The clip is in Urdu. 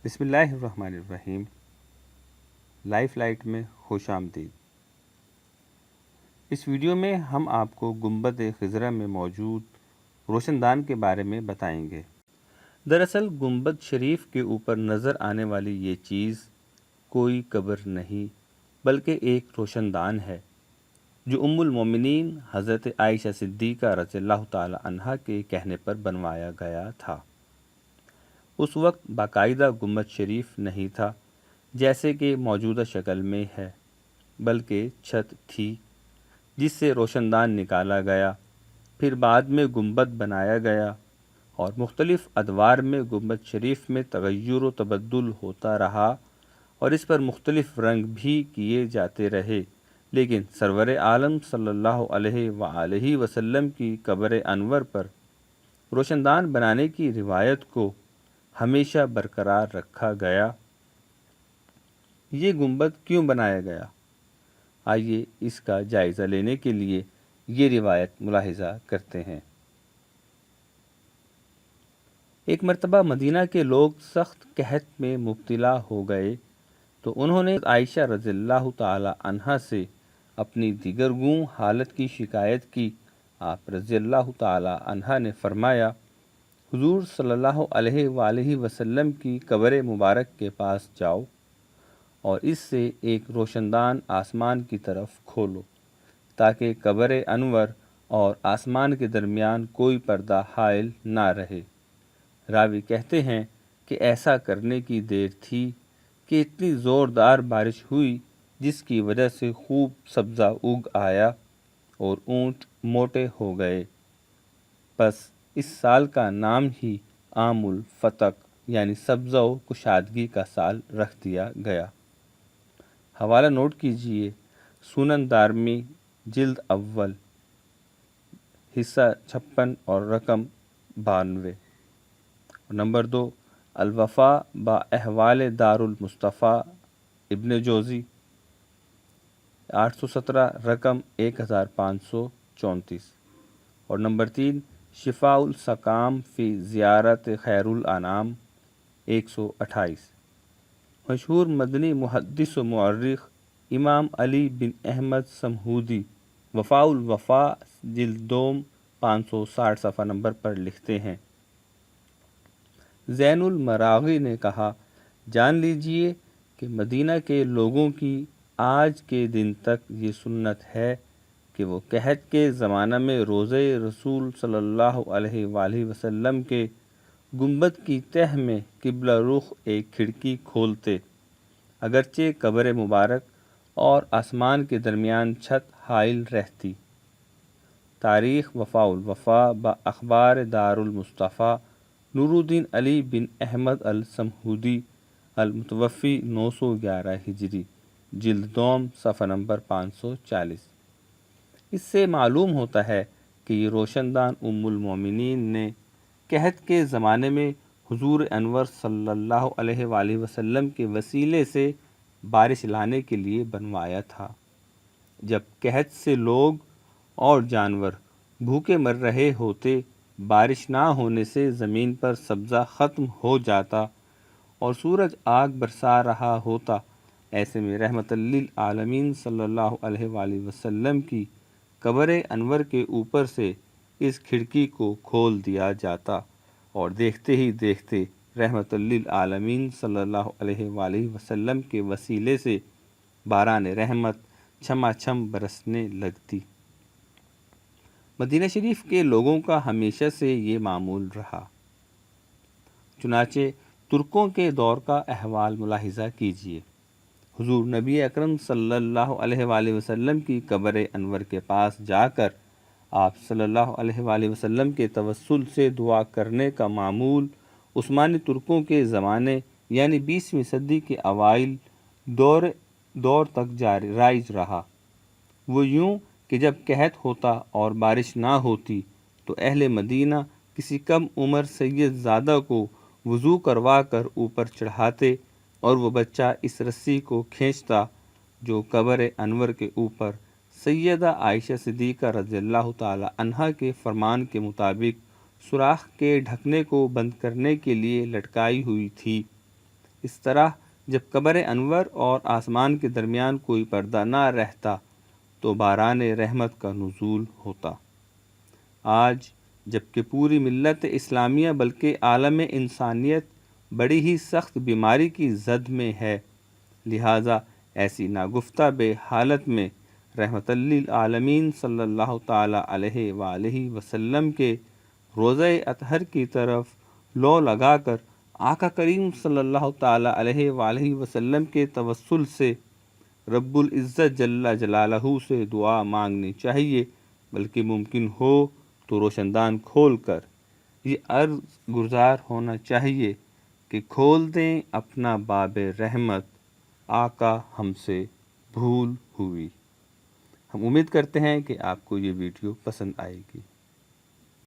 بسم اللہ الرحمن الرحیم۔ لائف لائٹ میں خوش آمدید۔ اس ویڈیو میں ہم آپ کو گنبد خضرا میں موجود روشن دان کے بارے میں بتائیں گے۔ دراصل گنبد شریف کے اوپر نظر آنے والی یہ چیز کوئی قبر نہیں بلکہ ایک روشن دان ہے جو ام المومنین حضرت عائشہ صدیقہ رضی اللہ تعالی عنہا کے کہنے پر بنوایا گیا تھا۔ اس وقت باقاعدہ گنبد شریف نہیں تھا جیسے کہ موجودہ شکل میں ہے، بلکہ چھت تھی جس سے روشن دان نکالا گیا، پھر بعد میں گنبد بنایا گیا اور مختلف ادوار میں گنبد شریف میں تغیر و تبدل ہوتا رہا اور اس پر مختلف رنگ بھی کیے جاتے رہے، لیکن سرور عالم صلی اللہ علیہ وآلہ وسلم کی قبر انور پر روشن دان بنانے کی روایت کو ہمیشہ برقرار رکھا گیا۔ یہ گنبد کیوں بنایا گیا؟ آئیے اس کا جائزہ لینے کے لیے یہ روایت ملاحظہ کرتے ہیں۔ ایک مرتبہ مدینہ کے لوگ سخت قحط میں مبتلا ہو گئے تو انہوں نے عائشہ رضی اللہ تعالی عنہا سے اپنی دیگرگوں حالت کی شکایت کی۔ آپ رضی اللہ تعالی عنہا نے فرمایا، حضور صلی اللہ علیہ وآلہ وسلم کی قبر مبارک کے پاس جاؤ اور اس سے ایک روشن دان آسمان کی طرف کھولو تاکہ قبر انور اور آسمان کے درمیان کوئی پردہ حائل نہ رہے۔ راوی کہتے ہیں کہ ایسا کرنے کی دیر تھی کہ اتنی زوردار بارش ہوئی جس کی وجہ سے خوب سبزہ اگ آیا اور اونٹ موٹے ہو گئے، بس اس سال کا نام ہی عام الفتق یعنی سبزہ و کشادگی کا سال رکھ دیا گیا۔ حوالہ نوٹ کیجئے، سنن دارمی جلد اول حصہ 56 اور رقم 92۔ نمبر 2، الوفا با احوال دار المصطفیٰ ابن جوزی 817 رقم 1534۔ اور نمبر 3، شفاء السقام فی زیارت خیر الانام 128۔ مشہور مدنی محدث و مورخ امام علی بن احمد سمہودی وفاء الوفا جلد دوم 560 صفحہ نمبر پر لکھتے ہیں، زین المراغی نے کہا، جان لیجئے کہ مدینہ کے لوگوں کی آج کے دن تک یہ سنت ہے کہ وہ قحط کے زمانہ میں روضہ رسول صلی اللہ علیہ وآلہ وسلم کے گنبد کی تہ میں قبلہ رخ ایک کھڑکی کھولتے، اگرچہ قبر مبارک اور آسمان کے درمیان چھت حائل رہتی۔ تاریخ وفاء الوفا با اخبار دار المصطفیٰ نور الدین علی بن احمد السمہودی المتوفی 911 ہجری جلد دوم صفحہ نمبر 540۔ اس سے معلوم ہوتا ہے کہ یہ روشن دان ام المومنین نے قحط کے زمانے میں حضور انور صلی اللہ علیہ وآلہ وسلم کے وسیلے سے بارش لانے کے لیے بنوایا تھا۔ جب قحط سے لوگ اور جانور بھوکے مر رہے ہوتے، بارش نہ ہونے سے زمین پر سبزہ ختم ہو جاتا اور سورج آگ برسا رہا ہوتا، ایسے میں رحمت للعالمین صلی اللہ علیہ وآلہ وسلم کی قبر انور کے اوپر سے اس کھڑکی کو کھول دیا جاتا اور دیکھتے ہی دیکھتے رحمت للعالمین صلی اللہ علیہ وآلہ وسلم کے وسیلے سے باران رحمت چھما چھم برسنے لگتی۔ مدینہ شریف کے لوگوں کا ہمیشہ سے یہ معمول رہا۔ چنانچہ ترکوں کے دور کا احوال ملاحظہ کیجیے۔ حضور نبی اکرم صلی اللہ علیہ وآلہ وسلم کی قبر انور کے پاس جا کر آپ صلی اللہ علیہ وآلہ وسلم کے توسل سے دعا کرنے کا معمول عثمانی ترکوں کے زمانے یعنی 20ویں صدی کے اوائل دور تک رائج رہا۔ وہ یوں کہ جب قحط ہوتا اور بارش نہ ہوتی تو اہل مدینہ کسی کم عمر سید زادہ کو وضو کروا کر اوپر چڑھاتے اور وہ بچہ اس رسی کو کھینچتا جو قبر انور کے اوپر سیدہ عائشہ صدیقہ رضی اللہ تعالی عنہا کے فرمان کے مطابق سوراخ کے ڈھکنے کو بند کرنے کے لیے لٹکائی ہوئی تھی۔ اس طرح جب قبر انور اور آسمان کے درمیان کوئی پردہ نہ رہتا تو باران رحمت کا نزول ہوتا۔ آج جب کہ پوری ملت اسلامیہ بلکہ عالم انسانیت بڑی ہی سخت بیماری کی زد میں ہے، لہٰذا ایسی ناگفتہ بے حالت میں رحمت للعالمین صلی اللہ تعالیٰ علیہ وآلہ وسلم کے روضہ اطہر کی طرف لو لگا کر آقا کریم صلی اللہ تعالیٰ علیہ وآلہ وسلم کے توسل سے رب العزت جل جلالہ سے دعا مانگنی چاہیے، بلکہ ممکن ہو تو روشن دان کھول کر یہ عرض گزار ہونا چاہیے کہ کھول دیں اپنا باب رحمت، آقا ہم سے بھول ہوئی۔ ہم امید کرتے ہیں کہ آپ کو یہ ویڈیو پسند آئے گی۔